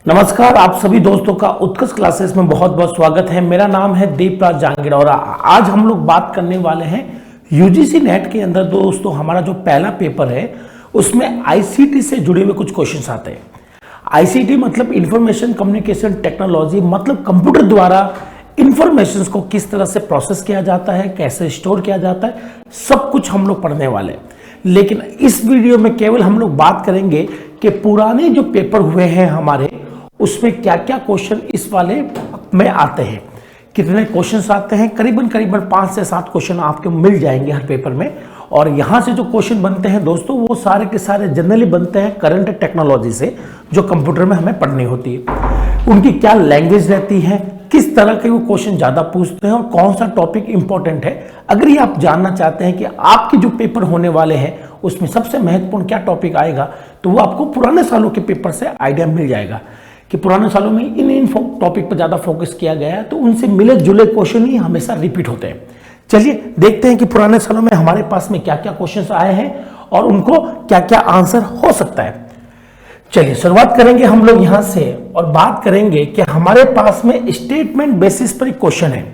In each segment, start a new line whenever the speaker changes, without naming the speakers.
नमस्कार, आप सभी दोस्तों का उत्कर्ष क्लासेस में बहुत बहुत स्वागत है। मेरा नाम है देवराज जहांगीर और आज हम लोग बात करने वाले हैं यूजीसी नेट के अंदर। दोस्तों, हमारा जो पहला पेपर है उसमें आईसीटी से जुड़े हुए कुछ क्वेश्चंस आते हैं। आईसीटी मतलब इंफॉर्मेशन कम्युनिकेशन टेक्नोलॉजी, मतलब कंप्यूटर द्वारा इंफॉर्मेशन को किस तरह से प्रोसेस किया जाता है, कैसे स्टोर किया जाता है, सब कुछ हम लोग पढ़ने वाले हैं। लेकिन इस वीडियो में केवल हम लोग बात करेंगे कि पुराने जो पेपर हुए हैं हमारे, उसमें क्या क्या क्वेश्चन इस वाले में आते हैं, कितने क्वेश्चंस आते हैं। करीबन 5 से 7 क्वेश्चन आपके मिल जाएंगे हर पेपर में। और यहाँ से जो क्वेश्चन बनते हैं दोस्तों, वो सारे के सारे जनरली बनते हैं करंट टेक्नोलॉजी से, जो कंप्यूटर में हमें पढ़नी होती है। उनकी क्या लैंग्वेज रहती है, किस तरह के वो क्वेश्चन ज़्यादा पूछते हैं और कौन सा टॉपिक इंपॉर्टेंट है। अगर ये आप जानना चाहते हैं कि आपके जो पेपर होने वाले हैं उसमें सबसे महत्वपूर्ण क्या टॉपिक आएगा, तो वो आपको पुराने सालों के पेपर से आइडिया मिल जाएगा कि पुराने सालों में इन टॉपिक पर ज़्यादा फोकस किया गया है, तो उनसे मिले जुले क्वेश्चन ही हमेशा रिपीट होते हैं। चलिए देखते हैं कि पुराने सालों में हमारे पास में क्या क्या क्वेश्चंस आए हैं और उनको क्या क्या आंसर हो सकता है। चलिए शुरुआत करेंगे हम लोग यहाँ से और बात करेंगे कि हमारे पास में स्टेटमेंट बेसिस पर एक क्वेश्चन है।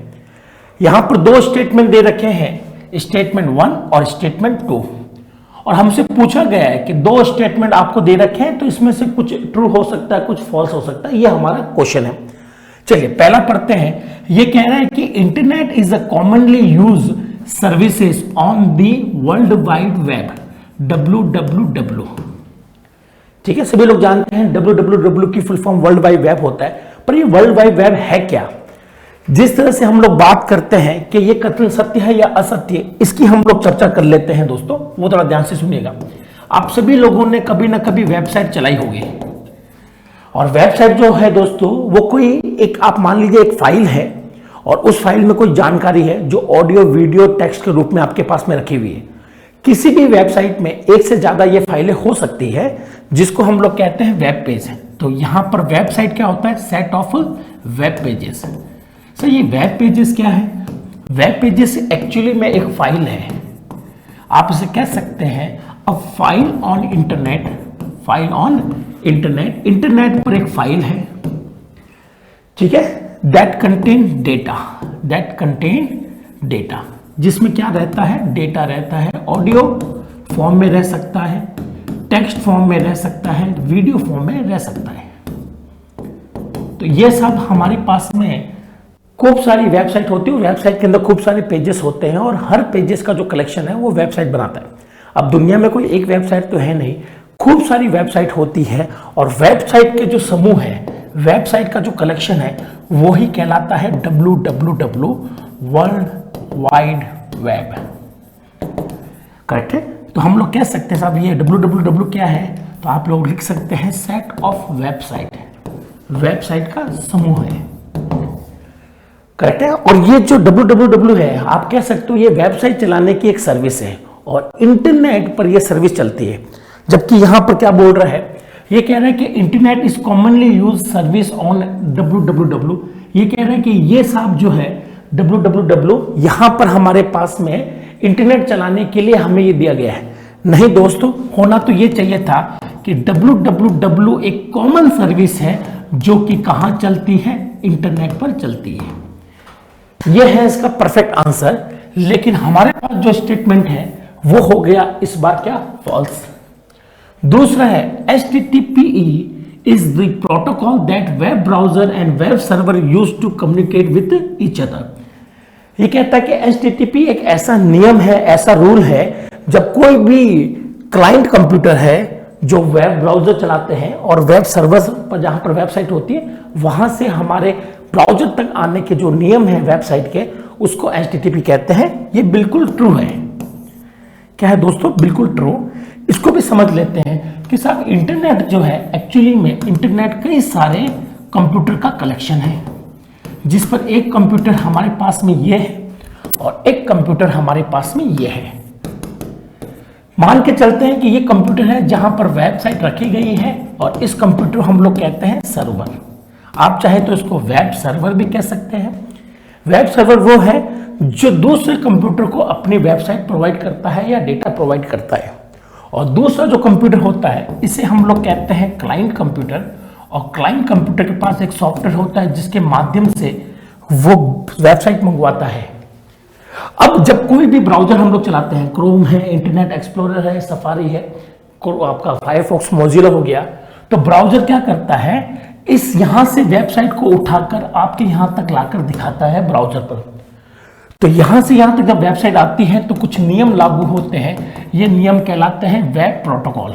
यहाँ पर 2 स्टेटमेंट दे रखे हैं, स्टेटमेंट 1 और स्टेटमेंट 2, और हमसे पूछा गया है कि 2 स्टेटमेंट आपको दे रखे हैं, तो इसमें से कुछ ट्रू हो सकता है, कुछ फॉल्स हो सकता है। ये हमारा क्वेश्चन है। चलिए पहला पढ़ते हैं। ये कह रहा है कि internet is a commonly use services on the world wide web, WWW। ठीक है, सभी लोग जानते हैं WWW की full form world wide web होता है, पर ये वर्ल्ड वाइड वेब है क्या? जिस तरह से हम लोग बात करते हैं कि ये कथन सत्य है या असत्य, इसकी हम लोग चर्चा कर लेते हैं दोस्तों। वो थोड़ा ध्यान से सुनिएगा। आप सभी लोगों ने कभी ना कभी वेबसाइट चलाई होगी, और वेबसाइट जो है दोस्तों, वो कोई एक, आप मान लीजिए एक फाइल है, और उस फाइल में कोई जानकारी है जो ऑडियो वीडियो टेक्स्ट के रूप में आपके पास में रखी हुई है। किसी भी वेबसाइट में एक से ज्यादा ये फाइलें हो सकती है, जिसको हम लोग कहते हैं वेब पेज। तो यहां पर वेबसाइट क्या होता है? Set of web pages. Sir ये वेब पेजेस क्या है? वेब पेजेस एक्चुअली में एक फाइल है। आप इसे कह सकते हैं a file on internet. File on internet, internet पर एक फाइल है, ठीक है, that contain data, that contain data, जिसमें क्या रहता है? डेटा रहता है। ऑडियो फॉर्म में रह सकता है, टेक्स्ट फॉर्म में रह सकता है, वीडियो फॉर्म में रह सकता है। तो ये सब हमारे पास में खूब सारी वेबसाइट होती है। वेबसाइट के अंदर खूब सारे पेजेस होते हैं, और हर पेजेस का जो कलेक्शन है वो वेबसाइट बनाता है। अब दुनिया में कोई एक वेबसाइट तो है नहीं, खूब सारी वेबसाइट होती है, और वेबसाइट के जो समूह है, वेबसाइट का जो कलेक्शन है, वो ही कहलाता है WWW, world wide web. Correct है? तो हम लोग कह सकते हैं साहब ये WWW क्या है? तो आप लोग लिख सकते हैं सेट ऑफ वेबसाइट, वेबसाइट का समूह है। करेक्ट है? और ये जो WWW है, आप कह सकते हो ये वेबसाइट चलाने की एक सर्विस है, और इंटरनेट पर ये सर्विस चलती है। जबकि यहां पर क्या बोल रहा है? ये कह रहा है कि internet is commonly use service on WWW। ये कह रहा है कि ये साहब जो है WWW, यहां पर हमारे पास में इंटरनेट चलाने के लिए हमें ये दिया गया है। नहीं दोस्तों, होना तो ये चाहिए था कि WWW एक कॉमन सर्विस है जो कि कहां चलती है? इंटरनेट पर चलती है। यह है इसका परफेक्ट आंसर। लेकिन हमारे पास जो स्टेटमेंट है वो हो गया इस बार क्या? फॉल्स। दूसरा है HTTPE is the protocol that web browser and web server use to communicate with each other। ये कहता है कि HTTP एक ऐसा नियम है, ऐसा रूल है, जब कोई भी क्लाइंट कंप्यूटर है जो वेब ब्राउजर चलाते हैं और वेब सर्वर पर जहां पर वेबसाइट होती है, वहां से हमारे ब्राउजर तक आने के जो नियम है वेबसाइट के, उसको HTTP कहते हैं। ये बिल्कुल ट्रू है। क्या है दोस्तों? बिल्कुल ट्रू। इसको भी समझ लेते हैं कि साहब इंटरनेट जो है, एक्चुअली में इंटरनेट कई सारे कंप्यूटर का कलेक्शन है, जिस पर एक कंप्यूटर हमारे पास में ये है और एक कंप्यूटर हमारे पास में ये है। मान के चलते हैं कि ये कंप्यूटर है जहां पर वेबसाइट रखी गई है, और इस कंप्यूटर हम लोग कहते हैं सर्वर। आप चाहे तो इसको वेब सर्वर भी कह सकते हैं। वेब सर्वर वो है जो दूसरे कंप्यूटर को अपनी वेबसाइट प्रोवाइड करता है या डेटा प्रोवाइड करता है, और दूसरा जो कंप्यूटर होता है इसे हम लोग कहते हैं क्लाइंट कंप्यूटर, और क्लाइंट कंप्यूटर के पास एक सॉफ्टवेयर होता है जिसके माध्यम से वो वेबसाइट मंगवाता है। अब जब कोई भी ब्राउजर हम लोग चलाते हैं, क्रोम है, इंटरनेट एक्सप्लोरर है, सफारी है, आपका फायरफॉक्स, मोजिला हो गया, तो ब्राउजर क्या करता है, इस यहां से वेबसाइट को उठाकर आपके यहां तक लाकर दिखाता है ब्राउजर पर। तो यहां से यहां तक जब वेबसाइट आती है तो कुछ नियम लागू होते हैं। ये नियम कहलाते हैं वेब प्रोटोकॉल।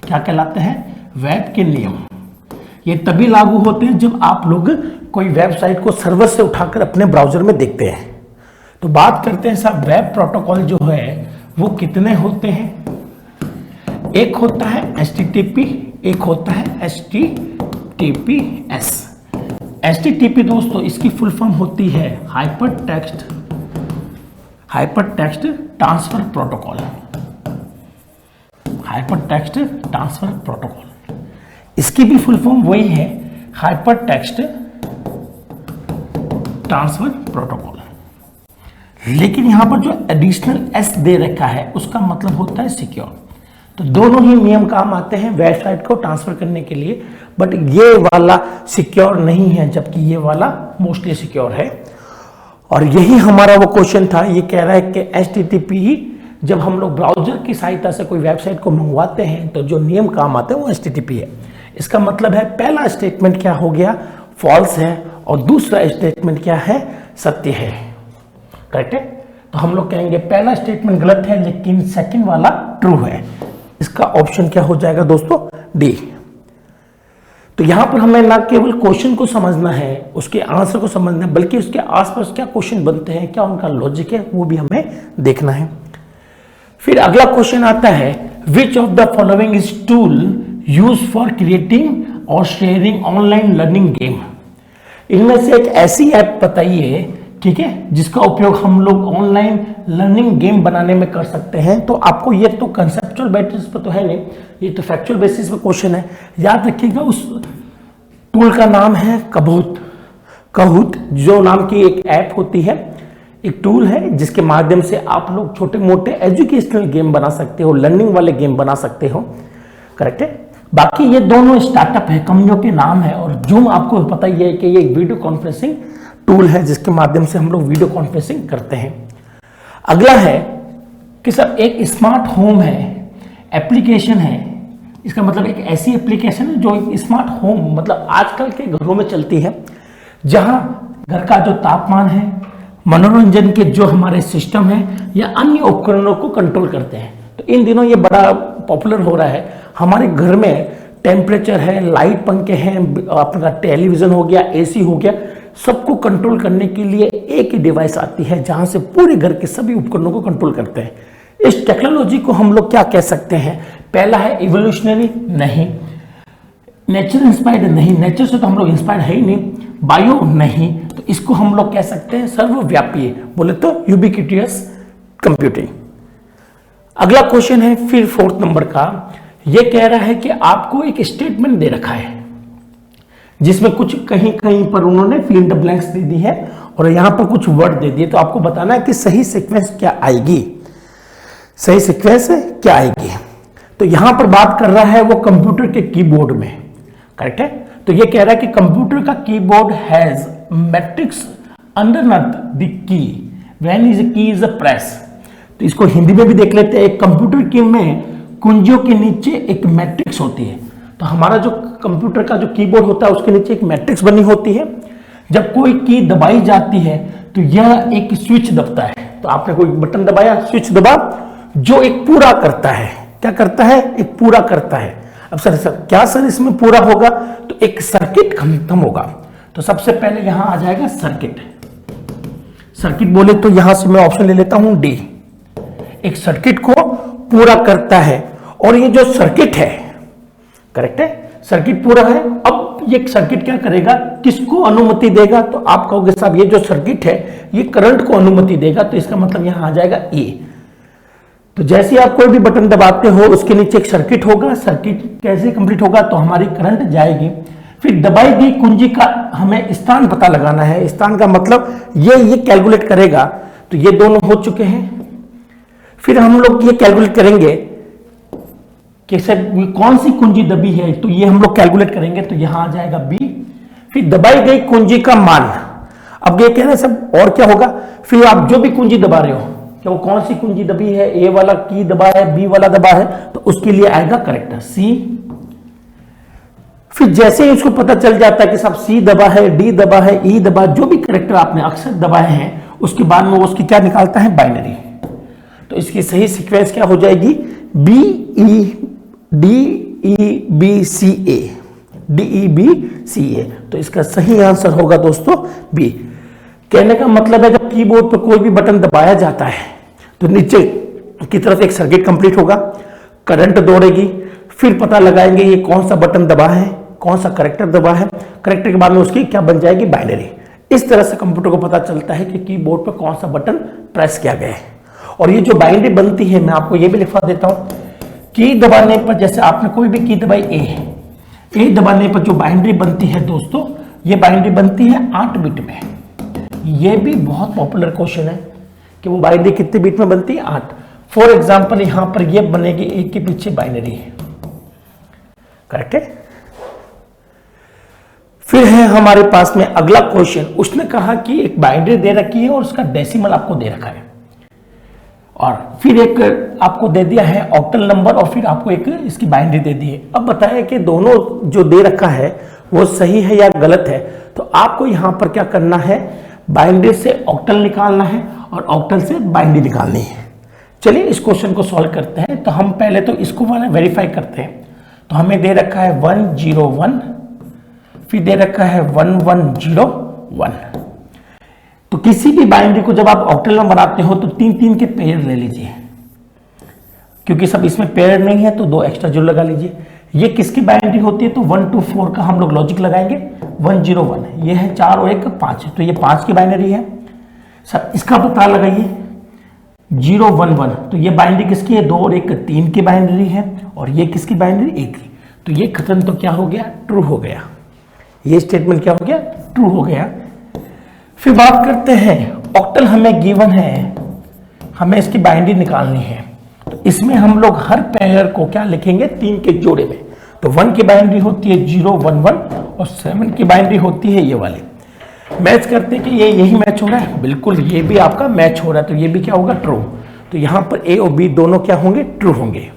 क्या कहलाते हैं? वेब के नियम। ये तभी लागू होते हैं जब आप लोग कोई वेबसाइट को सर्वर से उठाकर अपने ब्राउजर में देखते हैं। तो बात करते हैं साहब, वेब प्रोटोकॉल जो है वो कितने होते हैं? एक होता है HTTP, एक होता है HTTPS। HTTP दोस्तों इसकी फुल फॉर्म होती है hyper text transfer protocol. Hyper text transfer protocol, इसकी भी फुल फॉर्म वही है, हाइपर टेक्स्ट ट्रांसफर प्रोटोकॉल। लेकिन यहां पर जो एडिशनल S दे रखा है उसका मतलब होता है सिक्योर। तो दोनों ही नियम काम आते हैं वेबसाइट को ट्रांसफर करने के लिए, बट ये वाला सिक्योर नहीं है जबकि ये वाला मोस्टली सिक्योर है। और यही हमारा वो क्वेश्चन था। ये कह रहा है कि HTTP ही जब हम लोग ब्राउजर की सहायता से कोई वेबसाइट को मंगवाते हैं तो जो नियम काम आते हैं वो HTTP है। इसका मतलब है पहला स्टेटमेंट क्या हो गया, फॉल्स है, और दूसरा स्टेटमेंट क्या है, सत्य है। करेक्ट है? तो हम लोग कहेंगे पहला स्टेटमेंट गलत है लेकिन सेकंड वाला ट्रू है। इसका ऑप्शन क्या हो जाएगा दोस्तों? डी। तो यहां पर हमें ना केवल क्वेश्चन को समझना है, उसके आंसर को समझना है, बल्कि उसके आसपास क्या क्वेश्चन बनते हैं, क्या उनका लॉजिक है, वो भी हमें देखना है। फिर अगला क्वेश्चन आता है, which of the following is tool use for creating और शेयरिंग ऑनलाइन लर्निंग गेम। इनमें से एक ऐसी ऐप बताइए, ठीक है, जिसका उपयोग हम लोग ऑनलाइन लर्निंग गेम बनाने में कर सकते हैं। तो आपको ये तो कंसेप्चुअल बेसिस पर तो है नहीं, ये तो फैक्चुअल बेसिस पर क्वेश्चन है। याद रखिएगा उस टूल का नाम है कहूत, जो नाम की एक ऐप होती है, एक टूल है जिसके माध्यम से आप लोग छोटे मोटे एजुकेशनल गेम बना सकते हो, लर्निंग वाले गेम बना सकते हो। करेक्ट है? बाकी ये दोनों स्टार्टअप है, कंपनियों के नाम है। और जूम आपको पता ही है कि ये एक वीडियो कॉन्फ्रेंसिंग टूल है जिसके माध्यम से हम लोग वीडियो कॉन्फ्रेंसिंग करते हैं। अगला है कि सर एक स्मार्ट होम है, एप्लीकेशन है। इसका मतलब एक ऐसी एप्लीकेशन है जो एक स्मार्ट होम मतलब आजकल के घरों में चलती है, जहां घर का जो तापमान है, मनोरंजन के जो हमारे सिस्टम है या अन्य उपकरणों को कंट्रोल करते हैं। तो इन दिनों ये बड़ा पॉपुलर हो रहा है। हमारे घर में टेम्परेचर है, लाइट पंखे हैं, आपका टेलीविजन हो गया, AC हो गया, सबको कंट्रोल करने के लिए एक ही डिवाइस आती है जहां से पूरे घर के सभी उपकरणों को कंट्रोल करते हैं। इस टेक्नोलॉजी को हम लोग क्या कह सकते हैं? पहला है इवोल्यूशनरी, नहीं। नेचर इंस्पायर्ड, नहीं, नेचर से तो हम लोग इंस्पायर्ड है ही नहीं। बायो, नहीं। तो इसको हम लोग कह सकते हैं सर्वव्यापी, बोले तो यूबिक्विटियस कंप्यूटिंग। अगला क्वेश्चन है फिर 4th नंबर का। यह कह रहा है कि आपको एक स्टेटमेंट दे रखा है जिसमें कुछ कहीं कहीं पर उन्होंने फिल इन द ब्लैंक्स दे दी है और यहां पर कुछ वर्ड दे दिए। तो आपको बताना है कि सही सीक्वेंस क्या आएगी, सही सीक्वेंस क्या आएगी। तो यहां पर बात कर रहा है वो कंप्यूटर के कीबोर्ड में। करेक्ट है? तो ये कह रहा है कि कंप्यूटर का keyboard has matrix underneath the key when is की इज अ प्रेस। तो इसको हिंदी में भी देख लेते हैं। एक कंप्यूटर की में कुंजियों के नीचे एक मैट्रिक्स होती है। तो हमारा जो कंप्यूटर का जो कीबोर्ड होता है उसके नीचे एक मैट्रिक्स बनी होती है। जब कोई की दबाई जाती है तो यह एक स्विच दबता है। तो आपने कोई बटन दबाया, स्विच दबा, जो एक पूरा करता है। क्या करता है? एक पूरा करता है। अब सर क्या सर इसमें पूरा होगा? तो एक सर्किट खत्म होगा। तो सबसे पहले यहां आ जाएगा सर्किट। सर्किट बोले तो यहां से मैं ऑप्शन ले लेता हूं डी। एक सर्किट को पूरा करता है और ये जो सर्किट है, करेक्ट है, सर्किट पूरा है। अब ये सर्किट क्या करेगा, किसको अनुमति देगा? तो आप कहोगे साहब ये जो सर्किट है ये करंट को अनुमति देगा। तो इसका मतलब यहां आ जाएगा ए। तो जैसे आप कोई भी बटन दबाते हो उसके नीचे एक सर्किट होगा। सर्किट कैसे कंप्लीट होगा? तो हमारी करंट जाएगी। फिर दबाई गई कुंजी का हमें स्थान पता लगाना है। स्थान का मतलब ये कैलकुलेट करेगा। तो ये दोनों हो चुके हैं। फिर हम लोग ये कैलकुलेट करेंगे कि सर कौन सी कुंजी दबी है, तो ये हम लोग कैलकुलेट करेंगे, तो यहां आ जाएगा बी। फिर दबाई गई कुंजी का मान, अब ये कह रहे हैं सब और क्या होगा, फिर आप जो भी कुंजी दबा रहे हो, क्या वो कौन सी कुंजी दबी है, ए वाला की दबा है, बी वाला दबा है, तो उसके लिए आएगा करेक्टर सी। फिर जैसे ही उसको पता चल जाता है कि सब सी दबा है, डी दबा है, ई दबा, जो भी करेक्टर आपने अक्सर दबाए हैं, उसके बाद में उसकी क्या निकालता है, बाइनरी। तो इसकी सही सीक्वेंस क्या हो जाएगी, B E D E B C A, D E B C A. तो इसका सही आंसर होगा दोस्तों बी। कहने का मतलब है जब कीबोर्ड पर कोई भी बटन दबाया जाता है तो नीचे की तरफ एक सर्किट कंप्लीट होगा, करंट दौड़ेगी, फिर पता लगाएंगे ये कौन सा बटन दबा है, कौन सा करेक्टर दबा है, करेक्टर के बाद में उसकी क्या बन जाएगी, बाइनरी। इस तरह से कंप्यूटर को पता चलता है कि कीबोर्ड पर कौन सा बटन प्रेस किया गया है। और ये जो बाइनरी बनती है, मैं आपको ये भी लिखवा देता हूं, की दबाने पर, जैसे आपने कोई भी की दबाई ए दबाने पर जो बाइनरी बनती है दोस्तों, ये बाइनरी बनती है 8 बिट में। ये भी बहुत पॉपुलर क्वेश्चन है कि वो बाइनरी कितने बिट में बनती है, 8। फॉर एग्जाम्पल यहां पर ये बनेगी एक के पीछे बाइनरी, करेक्ट है। फिर है हमारे पास में अगला क्वेश्चन, उसने कहा कि एक बाइनरी दे रखी है और उसका डेसिमल आपको दे रखा है, और फिर एक आपको दे दिया है ऑक्टल नंबर, और फिर आपको एक इसकी बाइनरी दे दी है। अब बताया कि दोनों जो दे रखा है वो सही है या गलत है, तो आपको यहां पर क्या करना है, बाइनरी से ऑक्टल निकालना है और ऑक्टल से बाइनरी निकालनी है। चलिए इस क्वेश्चन को सॉल्व करते हैं। तो हम पहले तो इसको वेरीफाई करते हैं। तो हमें दे रखा है 101, फिर दे रखा है 1101। तो किसी भी बाइनरी को जब आप ऑक्टल में बनाते हो तो 3-3 के पेयर ले लीजिए, क्योंकि सब इसमें पेयर नहीं है तो 2 एक्स्ट्रा जरूर लगा लीजिए। ये किसकी बाइनरी होती है, तो 1 to 4 का हम लोग लॉजिक लगाएंगे। 101 ये है 4 और 1 5, तो ये 5 की बाइनरी है। सब इसका पता लगाइए 011, तो ये बाइनरी किसकी है, 2 और 1 3 की बाइनरी है, और ये किसकी बाइनरी, 1 की। तो ये खत्म, तो क्या हो गया, ट्रू हो गया। ये स्टेटमेंट क्या हो गया, ट्रू हो गया। फिर बात करते हैं ऑक्टल हमें गिवन है, हमें इसकी बाइनरी निकालनी है। तो इसमें हम लोग हर पेयर को क्या लिखेंगे, 3 के जोड़े में। तो 1 की बाइनरी होती है 011 और 7 की बाइनरी होती है ये वाली। मैच करते हैं कि ये यही मैच हो रहा है, बिल्कुल ये भी आपका मैच हो रहा है, तो ये भी क्या होगा, ट्रू। तो यहां पर ए और बी दोनों क्या होंगे, ट्रू होंगे।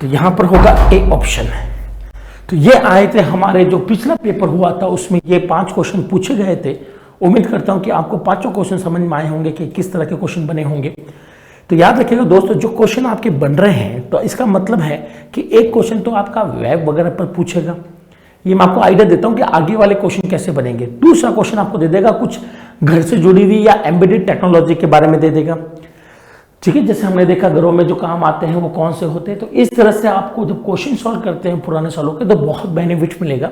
तो यहां पर होगा ए ऑप्शन। तो ये आए थे हमारे जो पिछला पेपर हुआ था, उसमें ये 5 क्वेश्चन पूछे गए थे। उम्मीद करता हूं कि आपको 5 क्वेश्चन समझ में आए होंगे कि किस तरह के क्वेश्चन बने होंगे। तो याद रखिएगा दोस्तों, जो क्वेश्चन आपके बन रहे हैं, तो इसका मतलब है कि एक क्वेश्चन तो आपका वेब वगैरह पर पूछेगा, ये मैं आपको आइडिया देता हूं कि आगे वाले क्वेश्चन कैसे बनेंगे। दूसरा क्वेश्चन आपको दे देगा कुछ घर से जुड़ी हुई या एम्बेडेड टेक्नोलॉजी के बारे में दे देगा, ठीक है, जैसे हमने देखा घरों में जो काम आते हैं वो कौन से होते हैं। तो इस तरह से आपको जब क्वेश्चन सॉल्व करते हैं पुराने सालों के, तो बहुत बेनिफिट मिलेगा।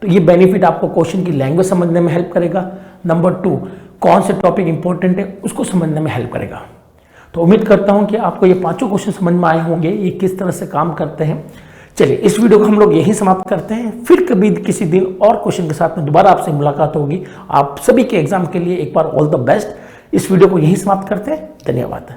तो ये बेनिफिट आपको क्वेश्चन की लैंग्वेज समझने में हेल्प करेगा। नंबर 2, कौन से टॉपिक इंपॉर्टेंट है उसको समझने में हेल्प करेगा। तो उम्मीद करता हूं कि आपको ये 5 क्वेश्चन समझ में आए होंगे, ये किस तरह से काम करते हैं। चलिए इस वीडियो को हम लोग यहीं समाप्त करते हैं, फिर कभी किसी दिन और क्वेश्चन के साथ में दोबारा आपसे मुलाकात होगी। आप सभी के एग्जाम के लिए एक बार ऑल द बेस्ट। इस वीडियो को यहीं समाप्त करते हैं, धन्यवाद।